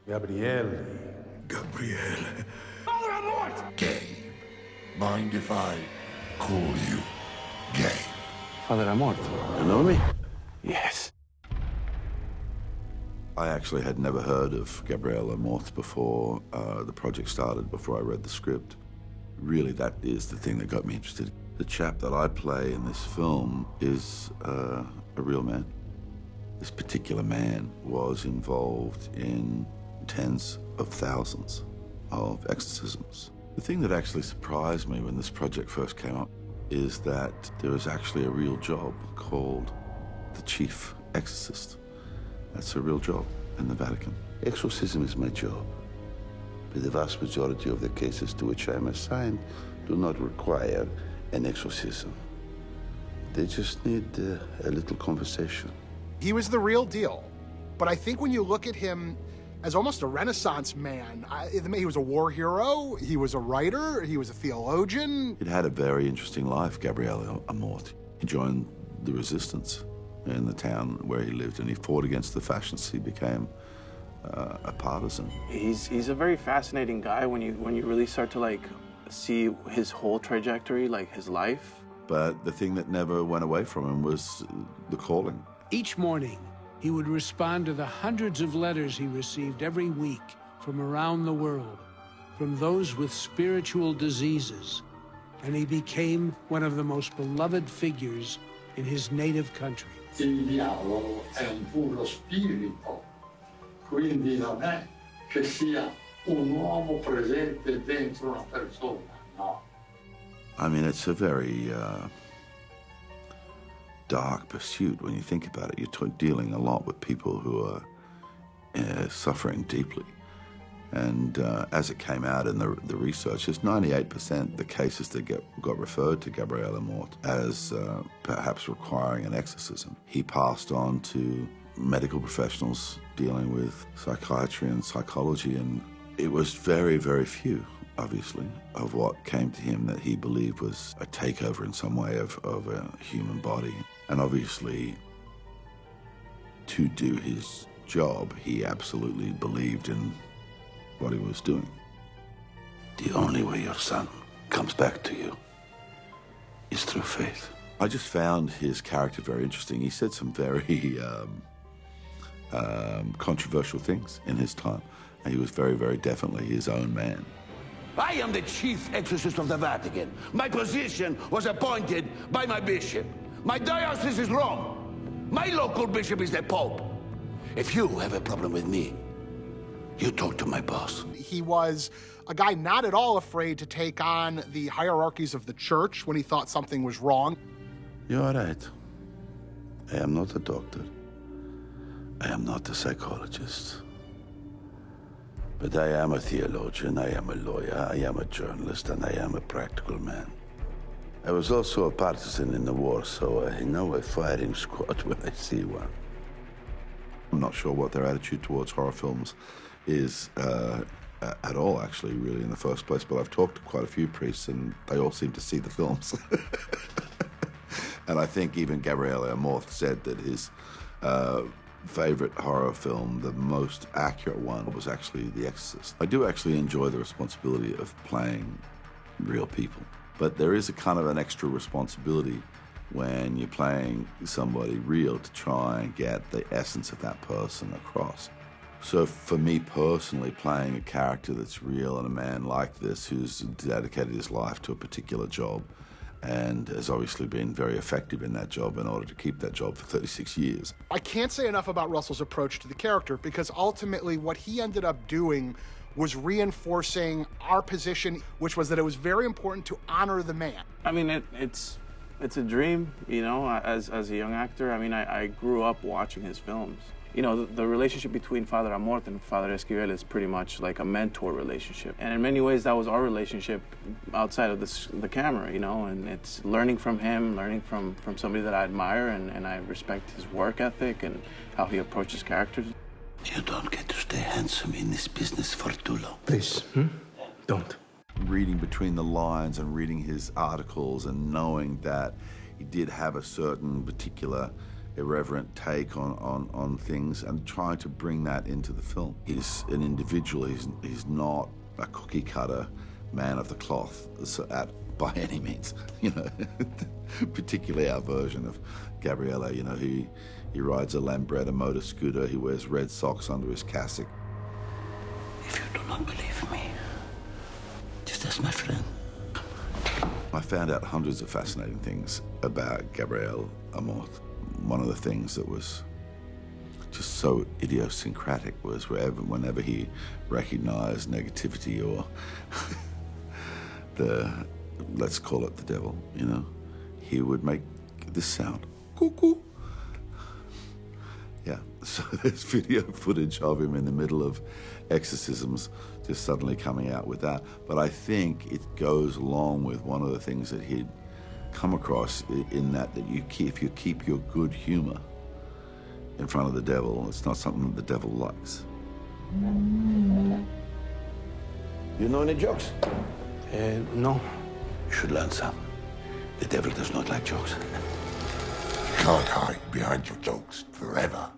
Gabriele. Gabriele. Father Amorth! Gabe. Mind if I call you Gabe? Father Amorth. You know me? Yes. I actually had never heard of Gabriel Amorth before the project started, before I read the script. Really, that is the thing that got me interested. The chap that I play in this film is a real man. This particular man was involved in tens of thousands of exorcisms. The thing that actually surprised me when this project first came up is that there is actually a real job called the chief exorcist. That's a real job in the Vatican. Exorcism is my job, but the vast majority of the cases to which I am assigned do not require an exorcism. They just need a little conversation. He was the real deal, but I think when you look at him as almost a Renaissance man, he was a war hero, he was a writer, he was a theologian. He'd had a very interesting life, Gabriel Amorth. He joined the resistance in the town where he lived, and he fought against the fascists. He became a partisan. He's a very fascinating guy when you really start to like see his whole trajectory, like his life. But the thing that never went away from him was the calling. Each morning, he would respond to the hundreds of letters he received every week from around the world, from those with spiritual diseases, and he became one of the most beloved figures in his native country. Il diavolo è un puro spirito, quindi non è che sia un uomo presente dentro una persona, no. I mean, it's a very dark pursuit when you think about it. You're dealing a lot with people who are suffering deeply. And as it came out in the research, it's 98% the cases that got referred to Gabriel Amorth as perhaps requiring an exorcism. He passed on to medical professionals dealing with psychiatry and psychology, and it was very, very few, obviously, of what came to him that he believed was a takeover in some way of a human body. And obviously, to do his job, he absolutely believed in what he was doing. The only way your son comes back to you is through faith. I just found his character very interesting. He said some very controversial things in his time. And he was very, very definitely his own man. I am the chief exorcist of the Vatican. My position was appointed by my bishop. My diocese is Rome. My local bishop is the Pope. If you have a problem with me, you talk to my boss. He was a guy not at all afraid to take on the hierarchies of the church when he thought something was wrong. You are right. I am not a doctor. I am not a psychologist. But I am a theologian, I am a lawyer, I am a journalist, and I am a practical man. I was also a partisan in the war, so I know a firing squad when I see one. I'm not sure what their attitude towards horror films is at all, actually, really, in the first place. But I've talked to quite a few priests, and they all seem to see the films. And I think even Gabriel Amorth said that his favorite horror film, the most accurate one, was actually The Exorcist. I do actually enjoy the responsibility of playing real people, but there is a kind of an extra responsibility when you're playing somebody real to try and get the essence of that person across. So for me personally, playing a character that's real and a man like this who's dedicated his life to a particular job and has obviously been very effective in that job in order to keep that job for 36 years. I can't say enough about Russell's approach to the character, because ultimately what he ended up doing was reinforcing our position, which was that it was very important to honor the man. I mean, it's a dream, you know, as a young actor. I mean, I grew up watching his films. You know, the relationship between Father Amorth and Father Esquivel is pretty much like a mentor relationship. And in many ways, that was our relationship outside of the camera, you know, and it's learning from him, learning from somebody that I admire, and I respect his work ethic and how he approaches characters. You don't get to stay handsome in this business for too long. Please, don't. Reading between the lines and reading his articles and knowing that he did have a certain particular irreverent take on things and trying to bring that into the film. He's an individual, he's not a cookie cutter man of the cloth by any means, you know. Particularly our version of Gabriella, you know, he rides a Lambretta motor scooter, he wears red socks under his cassock. If you do not believe me, just ask my friend. I found out hundreds of fascinating things about Gabriel Amorth. One of the things that was just so idiosyncratic was whenever he recognized negativity or let's call it the devil, you know, he would make this sound, cuckoo. Yeah, so there's video footage of him in the middle of exorcisms just suddenly coming out with that. But I think it goes along with one of the things that he'd come across in that if you keep your good humor in front of the devil, it's not something that the devil likes. You know any jokes? No. You should learn some. The devil does not like jokes. You can't hide behind your jokes forever.